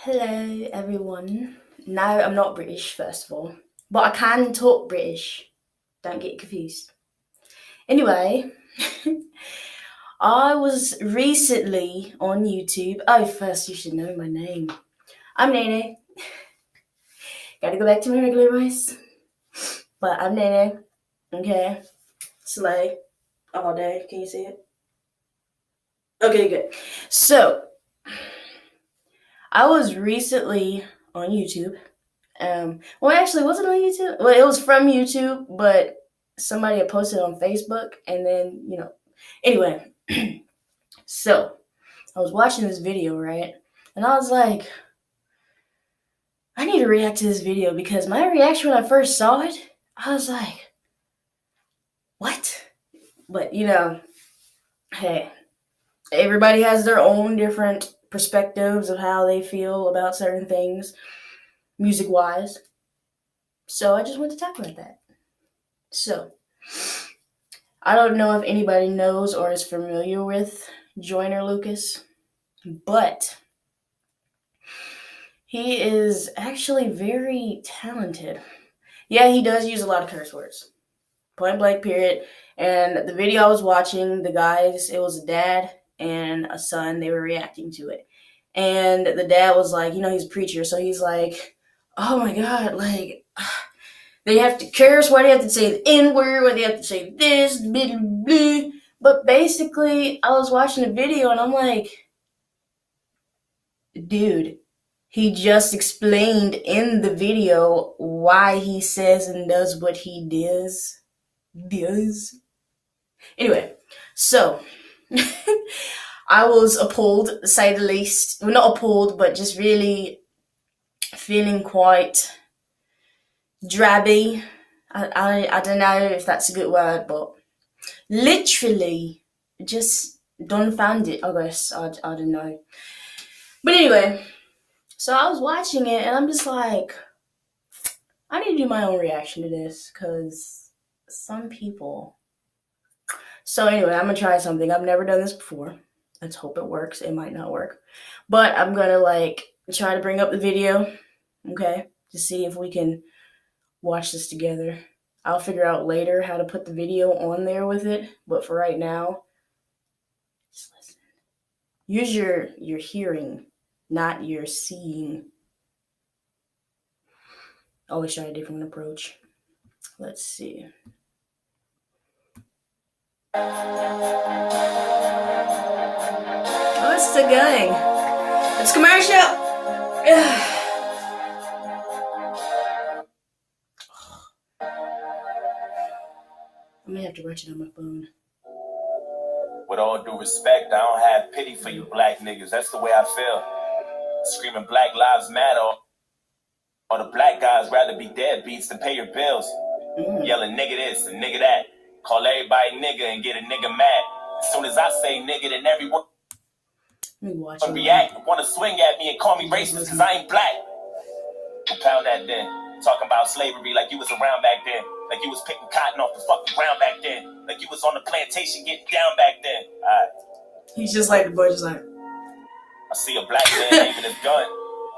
Hello, everyone. No, I'm not British, first of all, but I can talk British. Don't get confused. Anyway, I was recently on YouTube. Oh, first, you should know my name. I'm Nene. Gotta go back to my regular voice. But I'm Nene. Okay. Slay. All day. Can you see it? Okay, good. So, I was recently on YouTube. Well, actually, was it on YouTube? Well, it was from YouTube, but somebody had posted on Facebook, and then Anyway, so I was watching this video, right, and I was like, I need to react to this video because my reaction when I first saw it, I was like, what? But hey, everybody has their own different perspectives of how they feel about certain things, music wise. So I just want to talk about that. So I don't know if anybody knows or is familiar with Joyner Lucas, but he is actually very talented. Yeah, he does use a lot of curse words. Point blank, period. And the video I was watching, the guys, it was a dad and a son, they were reacting to it. And the dad was like, he's a preacher, so he's like, oh my God, like, they have to curse, why do you have to say the N word, why do you have to say this, blah, blah, blah. But basically, I was watching a video and I'm like, dude, he just explained in the video why he says and does what he does. Anyway, so I was appalled, to say the least. Well, not appalled, but just really feeling quite drabby. I don't know if that's a good word, but literally just dumbfounded, I guess. I don't know. But anyway, so I was watching it and I'm just like, I need to do my own reaction to this because some people. So anyway, I'm gonna try something. I've never done this before. Let's hope it works. It might not work, but I'm gonna try to bring up the video, okay, to see if we can watch this together. I'll figure out later how to put the video on there with it, but for right now, just listen. Use your hearing, not your seeing. Always try a different approach. Let's see. Oh, it's still going. It's commercial. I may have to watch it on my phone. With all due respect, I don't have pity for you black niggas. That's the way I feel. Screaming Black Lives Matter, or the black guys rather be deadbeats than pay your bills. Yelling nigga this and nigga that. Call everybody nigga and get a nigga mad. As soon as I say nigga, then everyone react, want to swing at me and call me racist because I ain't black. Pound that then. Talking about slavery like you was around back then. Like you was picking cotton off the fucking ground back then. Like you was on the plantation getting down back then. Alright. He's just like the boy, just like. I see a black man aiming his gun,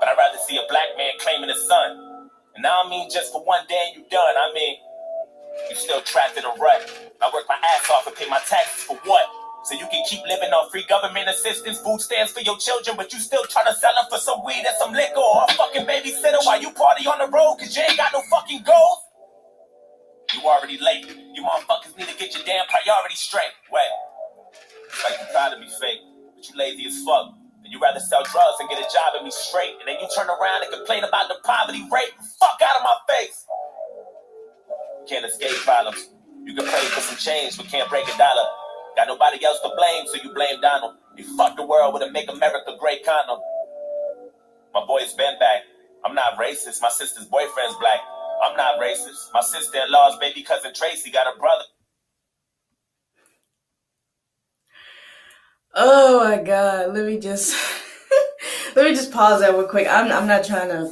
but I'd rather see a black man claiming his son. And I don't mean just for one day and you done. I mean, you still trapped in a rut. I work my ass off and pay my taxes for what? So you can keep living on free government assistance, food stamps for your children, but you still trying to sell them for some weed and some liquor or a fucking babysitter while you party on the road because you ain't got no fucking goals? You already late. You motherfuckers need to get your damn priorities straight. Well, it's like you try to be fake, but you lazy as fuck. And you rather sell drugs and get a job and be straight, and then you turn around and complain about the poverty rate. Fuck out of my face. Can't escape problems. You can pray for some change, but can't break a dollar. Got nobody else to blame, so you blame Donald. You fuck the world with a Make America Great condom. My boy's been back. I'm not racist. My sister's boyfriend's black. I'm not racist. My sister-in-law's baby cousin Tracy got a brother. Oh my God! Let me just pause that real quick. I'm not trying to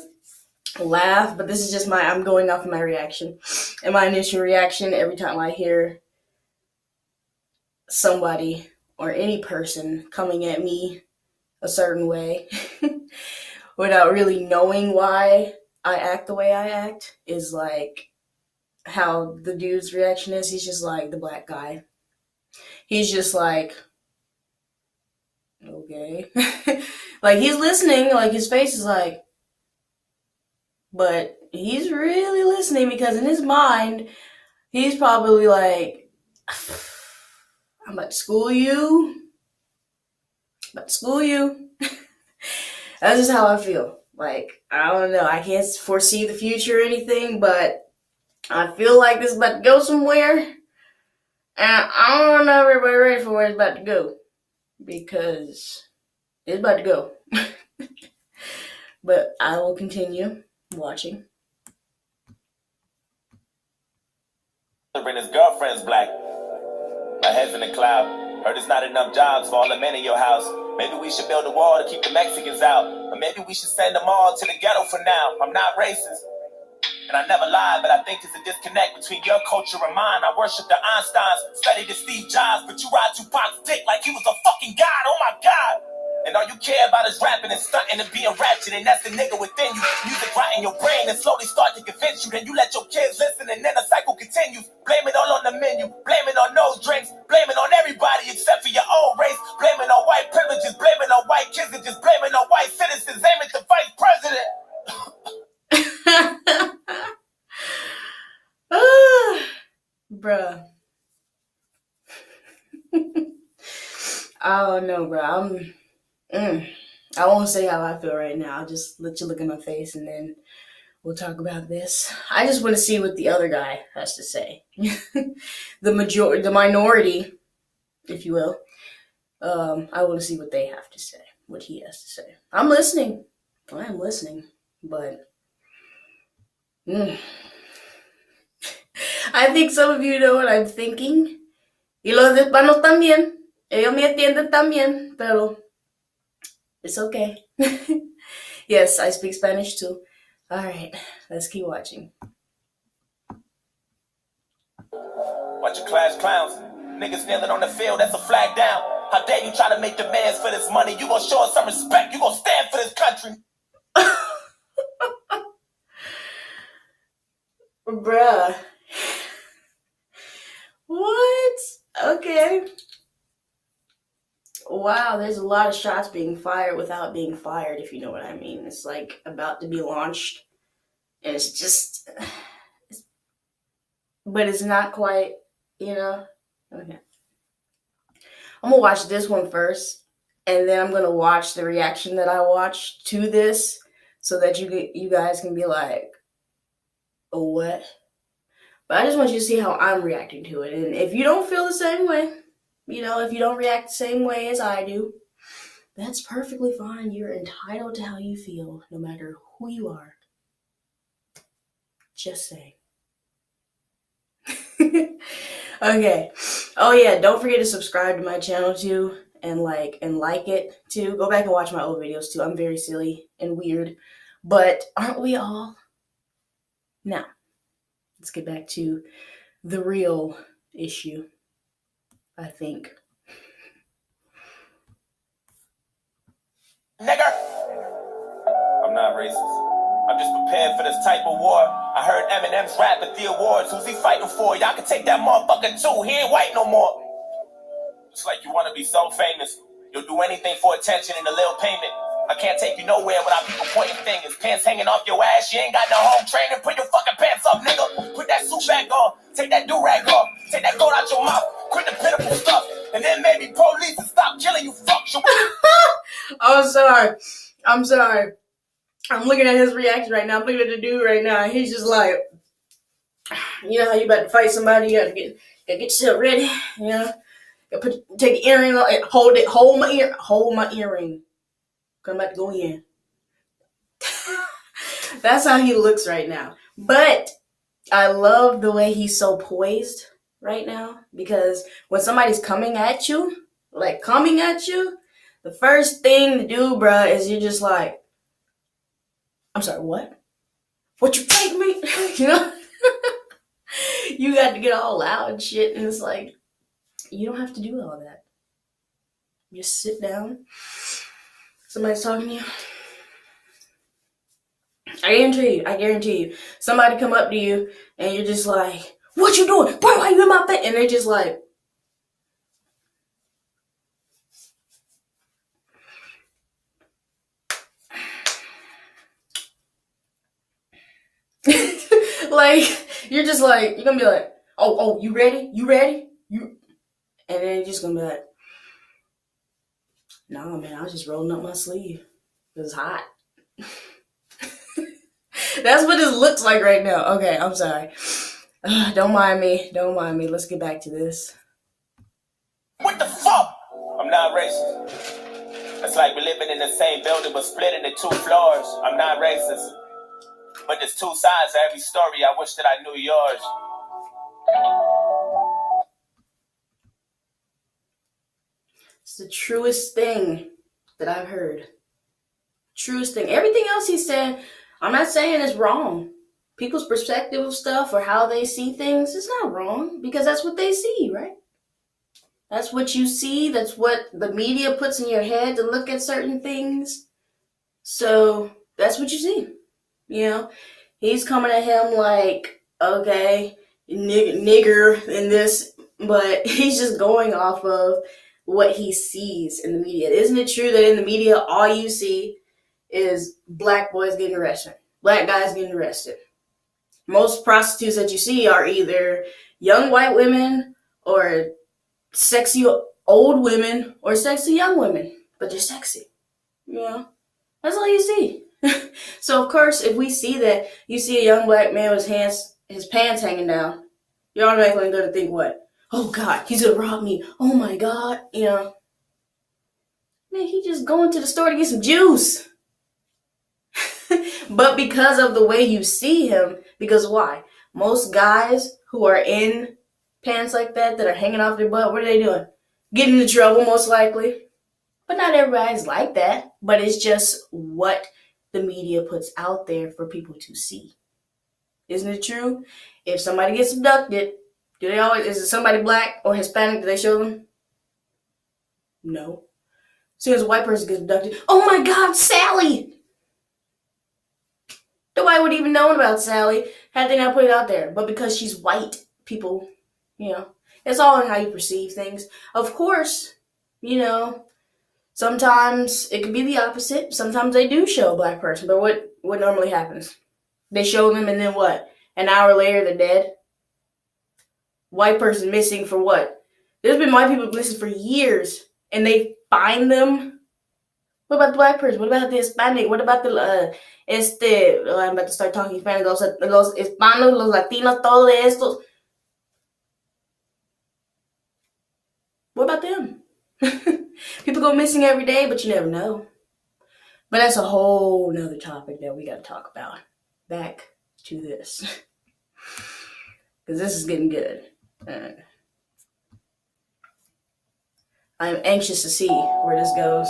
laugh, but this is just I'm going off of my reaction. And my initial reaction every time I hear somebody or any person coming at me a certain way without really knowing why I act the way I act is like how the dude's reaction is. He's just like the black guy. He's just like, okay. Like he's listening, like his face is like, but he's really listening because in his mind, he's probably like, I'm about to school you. I'm about to school you. That's just how I feel. Like, I don't know. I can't foresee the future or anything, but I feel like this is about to go somewhere. And I don't know if everybody ready for where it's about to go. Because it's about to go. But I will continue watching. And his girlfriend's black. My head's in the cloud. Heard there's not enough jobs for all the men in your house. Maybe we should build a wall to keep the Mexicans out. Or maybe we should send them all to the ghetto for now. I'm not racist. And I never lied, but I think there's a disconnect between your culture and mine. I worship the Einsteins, studied the Steve Jobs, but you ride Tupac's dick like he was a fucking god. Oh my God. And all you care about is rapping and stunting and being ratchet, and that's the nigga within you. Music right in your brain and slowly start to convince you. Then you let your kids listen, and then the cycle continues. Blame it all on the menu, blame it on those drinks, blame it on everybody except for your own race. Blame it on white privileges, blame it on white kids, and just blame it on white citizens. Aim at the vice president. Bruh. I don't know, bro. I won't say how I feel right now. I'll just let you look in my face and then we'll talk about this. I just want to see what the other guy has to say. The minority, if you will. I want to see what they have to say, what he has to say. I'm listening. I am listening, but I think some of you know what I'm thinking. Y los hispanos también. Ellos me entienden también, pero it's okay. Yes, I speak Spanish too. Alright, let's keep watching. Bunch of class clowns. Niggas kneeling on the field, that's a flag down. How dare you try to make demands for this money? You gonna show us some respect. You gonna stand for this country. Bruh. What? Okay. Wow, there's a lot of shots being fired without being fired, if you know what I mean. It's like about to be launched. And it's just... but it's not quite, you know? Okay. I'm gonna watch this one first. And then I'm gonna watch the reaction that I watched to this. So that you guys can be like, oh, what? But I just want you to see how I'm reacting to it. And if you don't feel the same way, you know, if you don't react the same way as I do, that's perfectly fine. You're entitled to how you feel, no matter who you are. Just saying. Okay. Oh yeah, don't forget to subscribe to my channel too, and like it too. Go back and watch my old videos too. I'm very silly and weird, but aren't we all? Now, let's get back to the real issue, I think. Nigger! I'm not racist. I'm just prepared for this type of war. I heard Eminem's rap at the awards. Who's he fighting for? Y'all can take that motherfucker too. He ain't white no more. It's like you want to be so famous. You'll do anything for attention and a little payment. I can't take you nowhere without people pointing fingers. Pants hanging off your ass. You ain't got no home training. Put your fucking pants up, nigga. Put that suit back on. Take that do-rag off. Take that goat out your mouth. Quit the pitiful stuff. And then maybe police and stop killing you. Fuck you. I'm sorry. I'm looking at his reaction right now. I'm looking at the dude right now. He's just like, you know how you about to fight somebody? You gotta get yourself ready. You know, take the earring off, hold my earring. I'm about to go in. That's how he looks right now. But I love the way he's so poised right now, because when somebody's coming at you, the first thing to do, bruh, is you're just like, I'm sorry, what? What you think me? You know? You got to get all loud and shit, and it's like, you don't have to do all that. Just sit down. Somebody's talking to you. I guarantee you. Somebody come up to you and you're just like, what you doing? Bro, why you in my face? And they're just like, like, you're just like, you're gonna be like, oh, you ready? You ready? And then you're just gonna be like, no, man, I was just rolling up my sleeve. It was hot. That's what this looks like right now. Okay, I'm sorry. Don't mind me. Let's get back to this. What the fuck? I'm not racist. It's like we're living in the same building but split into 2 floors. I'm not racist. But there's 2 sides to every story. I wish that I knew yours. It's the truest thing that I've heard. Truest thing. Everything else he said, I'm not saying it's wrong. People's perspective of stuff or how they see things is not wrong because that's what they see, right? That's what you see. That's what the media puts in your head to look at certain things. So that's what you see. You know, he's coming at him like, okay, nigger in this, but he's just going off of what he sees in the media. Isn't it true that in the media, all you see is black boys getting arrested, black guys getting arrested? Most prostitutes that you see are either young white women or sexy old women or sexy young women, but they're sexy. You know, that's all you see. So of course, if we see that, you see a young black man with his pants hanging down, you're automatically going to think what? Oh God, he's gonna rob me. Oh my God, you know. Man, he just going to the store to get some juice. But because of the way you see him, because why? Most guys who are in pants like that are hanging off their butt, what are they doing? Getting into trouble, most likely. But not everybody's like that. But it's just what the media puts out there for people to see. Isn't it true? If somebody gets abducted, is it somebody black or Hispanic? Do they show them? No. As soon as a white person gets abducted, oh my God, Sally! Nobody would even know about Sally had they not put it out there. But because she's white, people, you know, it's all in how you perceive things. Of course, you know, sometimes it could be the opposite. Sometimes they do show a black person. But what normally happens? They show them and then what? An hour later, they're dead? White person missing for what? There's been white people missing for years and they find them. What about the black person? What about the Hispanic? What about the, I'm about to start talking Spanish. Los Hispanos, los Latinos, todos estos. What about them? People go missing every day, but you never know. But that's a whole nother topic that we got to talk about. Back to this. Because this is getting good. I'm anxious to see where this goes.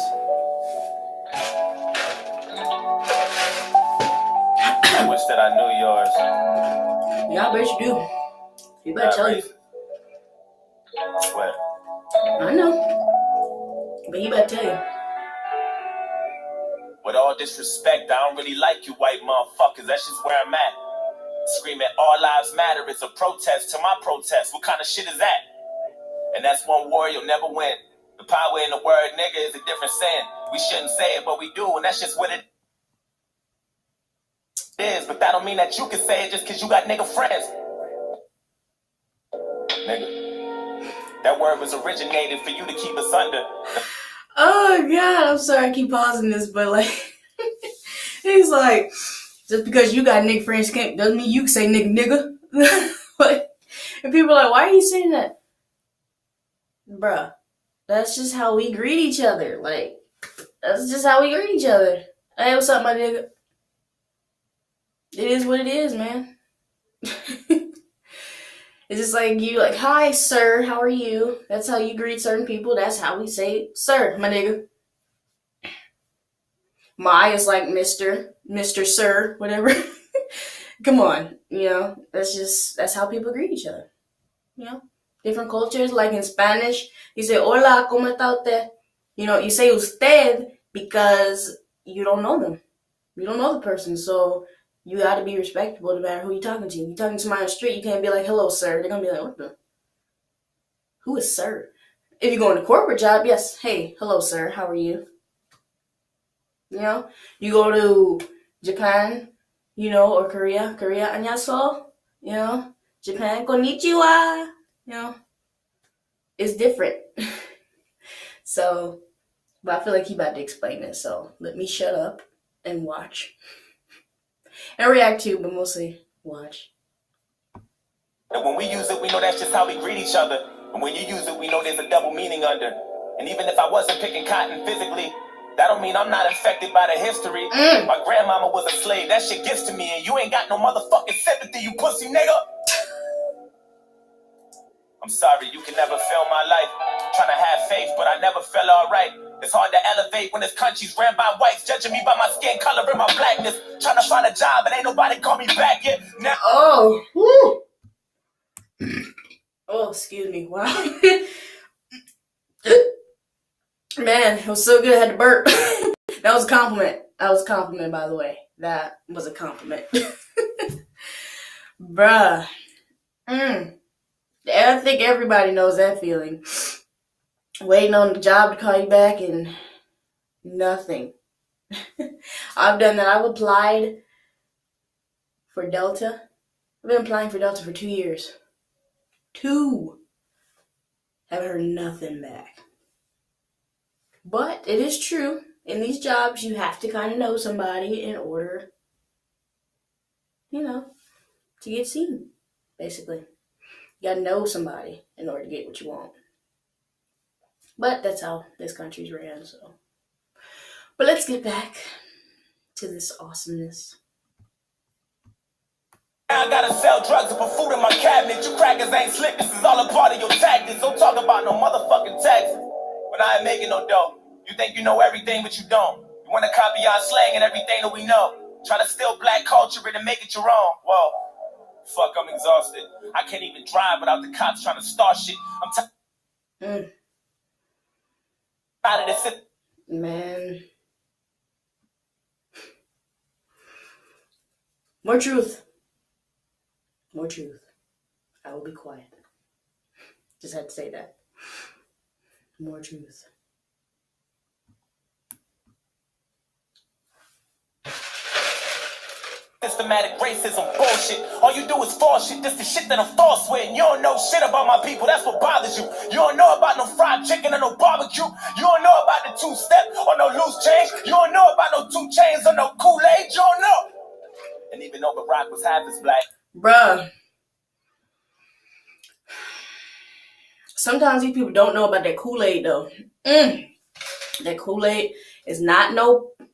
I wish that I knew yours. Yeah, I bet you do. You better tell you. What? I know. But he better tell you. With all disrespect, I don't really like you white motherfuckers. That's just where I'm at. Screaming all lives matter. It's a protest to my protest. What kind of shit is that? And that's one war you'll never win. The power in the word nigga is a different sin. We shouldn't say it, but we do. And that's just what it is. But that don't mean that you can say it just because you got nigga friends. Nigga. That word was originated for you to keep us under. Oh God, I'm sorry I keep pausing this, but like, he's like, just because you got nigga friends doesn't mean you can say nigga. Like, and people are like, why are you saying that? Bruh, that's just how we greet each other. Like, that's just how we greet each other. Hey, what's up, my nigga? It is what it is, man. It's just like you, like, hi, sir, how are you? That's how you greet certain people. That's how we say, sir, my nigga. My is like Mr. Sir, whatever. Come on, you know, that's how people greet each other. You know, different cultures, like in Spanish, you say, hola, ¿cómo está usted? You know, you say usted because you don't know them. You don't know the person, so You got to be respectable no matter who you're talking to. You're talking to somebody on the street, you can't be like, hello, sir. They're going to be like, what the? Who is sir? If you go in a corporate job, yes, hey, hello, sir. How are you? You know, you go to Japan, or Korea, annyeonghaseyo, Japan, konnichiwa, it's different. So, but I feel like he about to explain it, so let me shut up and watch. And react too, but mostly watch. And when we use it, we know that's just how we greet each other. And when you use it, we know there's a double meaning under. And even if I wasn't picking cotton physically, that don't mean I'm not affected by the history. My grandmama was a slave. That shit gets to me, and you ain't got no motherfucking sympathy, you pussy nigga. I'm sorry, you can never feel my life. Trying to have faith, but I never felt alright. It's hard to elevate when this country's ran by whites, judging me by my skin color and my blackness. Trying to find a job, and ain't nobody call me back yet. Now, Oh, excuse me. Wow. Man, it was so good I had to burp. That was a compliment. By the way. That was a compliment. Bruh. I think everybody knows that feeling. Waiting on the job to call you back and nothing. I've done that. I've applied for Delta. I've been applying for Delta for 2 years. 2. Haven't heard nothing back. But it is true. In these jobs, you have to kind of know somebody in order, to get seen, basically. You got to know somebody in order to get what you want. But that's how this country's ran, so. But let's get back to this awesomeness. I gotta sell drugs and put food in my cabinet. You crackers ain't slick, this is all a part of your tactics. Don't talk about no motherfucking taxes when I ain't making no dough. You think you know everything, but you don't. You wanna copy our slang and everything that we know. Try to steal black culture and make it your own. Whoa, fuck, I'm exhausted. I can't even drive without the cops trying to start shit. I'm tired of this. Man. More truth. More truth. I will be quiet. Just had to say that. More truth. Systematic racism bullshit. All you do is false shit. This the shit that I'm false with. And you don't know shit about my people. That's what bothers you. You don't know about no fried chicken or no barbecue. You don't know about the 2-step or no loose change. You don't know about no 2 chains or no Kool-Aid. You don't know. And even though Barack was half as black. Bruh. Sometimes these people don't know about that Kool-Aid though. That Kool-Aid is not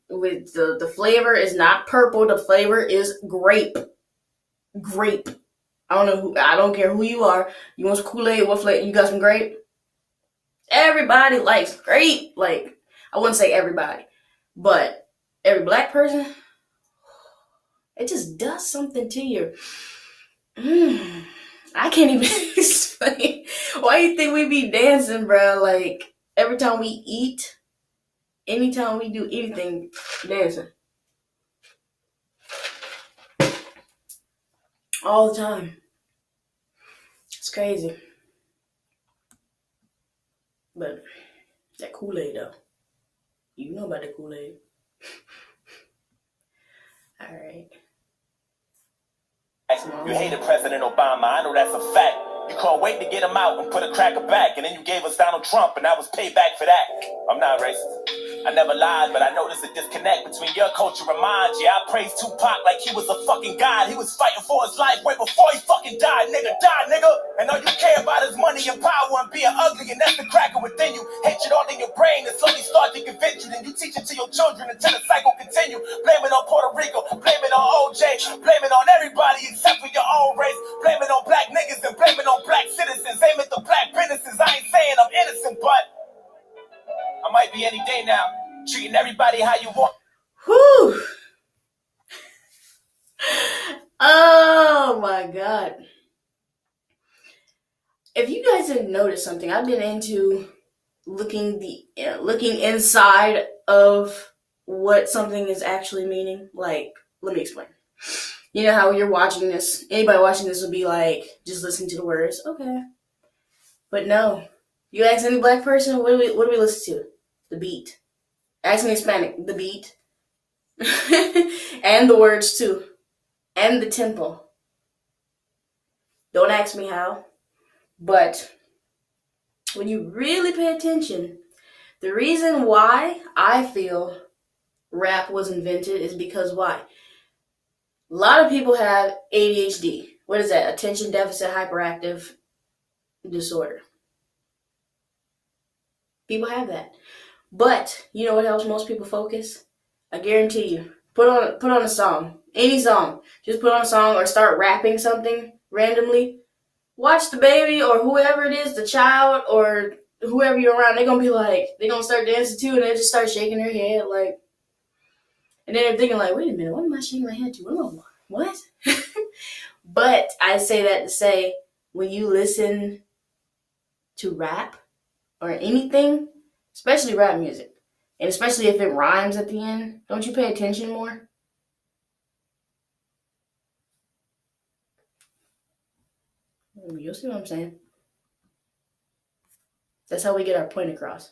with the flavor is not purple. The flavor is grape. Grape. I don't care who you are. You want some Kool-Aid? What flavor? You got some grape? Everybody likes grape. Like, I wouldn't say everybody, but every black person, it just does something to you. I can't even explain. Why you think we be dancing, bro? Like, every time we eat, anytime we do anything, dancing. All the time. It's crazy. But that Kool-Aid, though. You know about the Kool-Aid. All right. You hated President Obama. I know that's a fact. You can't wait to get him out and put a cracker back. And then you gave us Donald Trump, and that was payback for that. I'm not racist. I never lied, but I noticed a disconnect between your culture and mine. Yeah, I praised Tupac like he was a fucking god. He was fighting for his life way before he fucking died. Nigga, die, nigga. And all you care about is money and power and being ugly, and that's the cracker within you. Hatred all in your brain and slowly start to convince you. Then you teach it to your children until the cycle continue. Blame it on Puerto Rico, blame it on OJ, blame it on everybody except for your own race. Blame it on black niggas and blame it on black citizens. Aim at the black businesses. I ain't saying I'm innocent, but I might be any day now, treating everybody how you want. Whew. Oh my God. If you guys didn't notice something, I've been into looking inside of what something is actually meaning. Like, let me explain. You know how you're watching this, anybody watching this will be like, just listen to the words, okay. But no. You ask any black person, what do we listen to? The beat. Ask an Hispanic, the beat. And the words too. And the tempo. Don't ask me how. But when you really pay attention, the reason why I feel rap was invented is because why? A lot of people have ADHD. What is that? Attention deficit hyperactive disorder. People have that. But you know what helps most people focus? I guarantee you. Put on a song. Any song. Just put on a song or start rapping something randomly. Watch the baby or whoever it is, the child or whoever you're around, they're gonna be like, they're gonna start dancing too, and they just start shaking their head like, and then they're thinking like, wait a minute, what am I shaking my head to? What? But I say that to say, when you listen to rap or anything, especially rap music, and especially if it rhymes at the end, don't you pay attention more? You'll see what I'm saying. That's how we get our point across.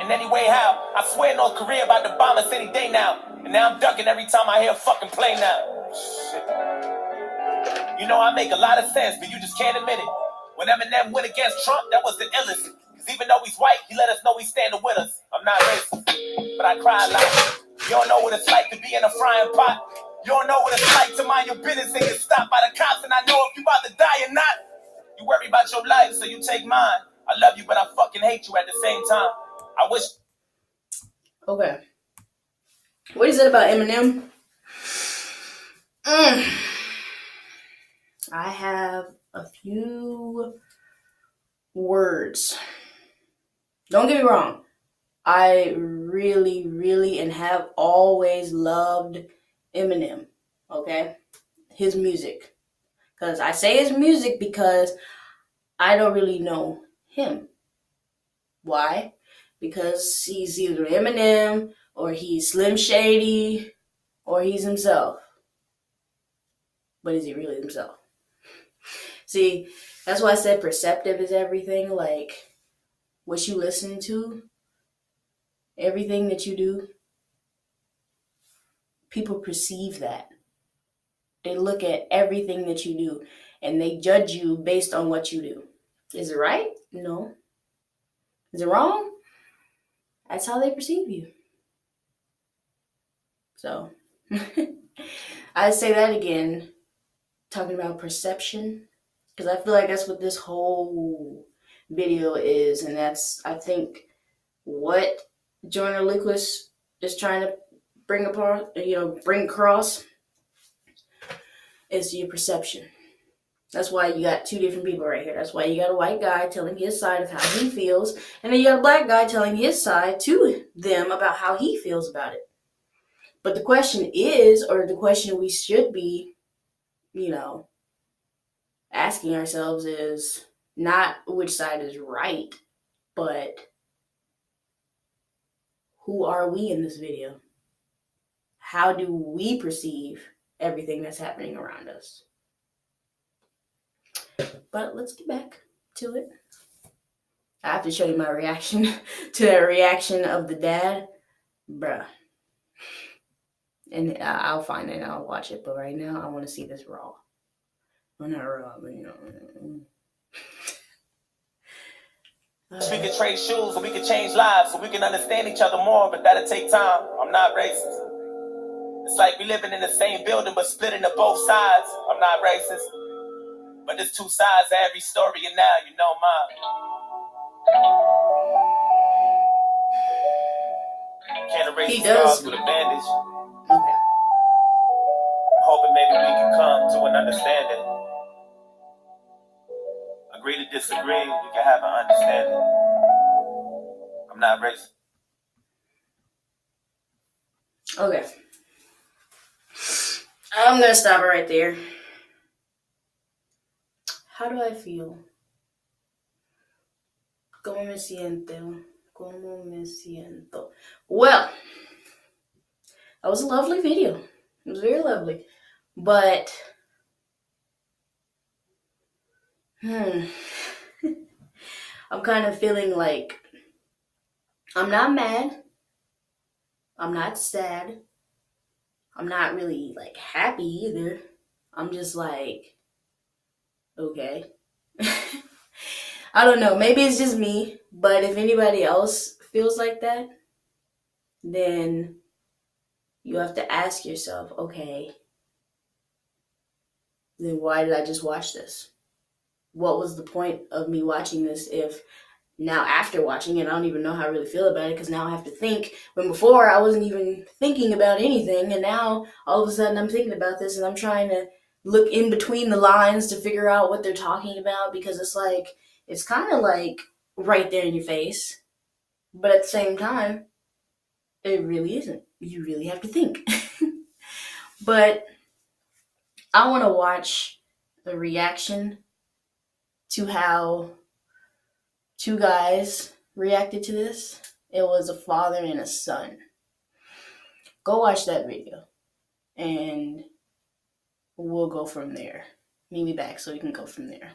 In any way, how? I swear North Korea about to bomb us any day now. And now I'm ducking every time I hear a fucking plane now. Shit. You know I make a lot of sense, but you just can't admit it. When Eminem went against Trump, that was the illest. Because even though he's white, he let us know he's standing with us. I'm not racist, but I cry a lot. You don't know what it's like to be in a frying pot. You don't know what it's like to mind your business and get stopped by the cops. And I know if you about to die or not. You worry about your life, so you take mine. I love you, but I fucking hate you at the same time. I wish. Okay. What is it about Eminem? I have a few words. Don't get me wrong. I really, really, and have always loved Eminem. Okay? His music. Because I say his music because I don't really know him. Why? Because he's either Eminem, or he's Slim Shady, or he's himself. But is he really himself? See, that's why I said perceptive is everything. Like, what you listen to, everything that you do, people perceive that. They look at everything that you do, and they judge you based on what you do. Is it right? No. Is it wrong? That's how they perceive you. So, I say that again, talking about perception, because I feel like that's what this whole video is, and that's, I think, what Joyner Lucas is trying to bring across is your perception. That's why you got two different people right here. That's why you got a white guy telling his side of how he feels, and then you got a black guy telling his side to them about how he feels about it. But the question is, or the question we should be, asking ourselves is not which side is right, but who are we in this video? How do we perceive everything that's happening around us? But let's get back to it. I have to show you my reaction to that reaction of the dad. Bruh. And I'll find it and I'll watch it. But right now, I want to see this raw. Well, not raw, but We can trade shoes and we can change lives so we can understand each other more, but that'll take time. I'm not racist. It's like we living in the same building but split into both sides. I'm not racist. But there's two sides to every story, and now you know mine. Can't erase the scars with a bandage. Okay. I'm hoping maybe we can come to an understanding. Agree to disagree, we can have an understanding. I'm not racist. Okay. I'm gonna stop it right there. How do I feel? ¿Cómo me siento? ¿Cómo me siento? Well, That was a lovely video. It was very lovely. But, I'm kind of feeling like I'm not mad. I'm not sad. I'm not really like happy either. I'm just like, okay. I don't know. Maybe it's just me, but if anybody else feels like that, then you have to ask yourself, okay, then why did I just watch this? What was the point of me watching this if now after watching it, I don't even know how I really feel about it because now I have to think. When before I wasn't even thinking about anything, and now all of a sudden I'm thinking about this and I'm trying to look in between the lines to figure out what they're talking about because it's like, it's kind of like right there in your face, but at the same time, it really isn't. You really have to think. But I want to watch the reaction to how two guys reacted to this. It was a father and a son. Go watch that video and we'll go from there. Meet me back so we can go from there.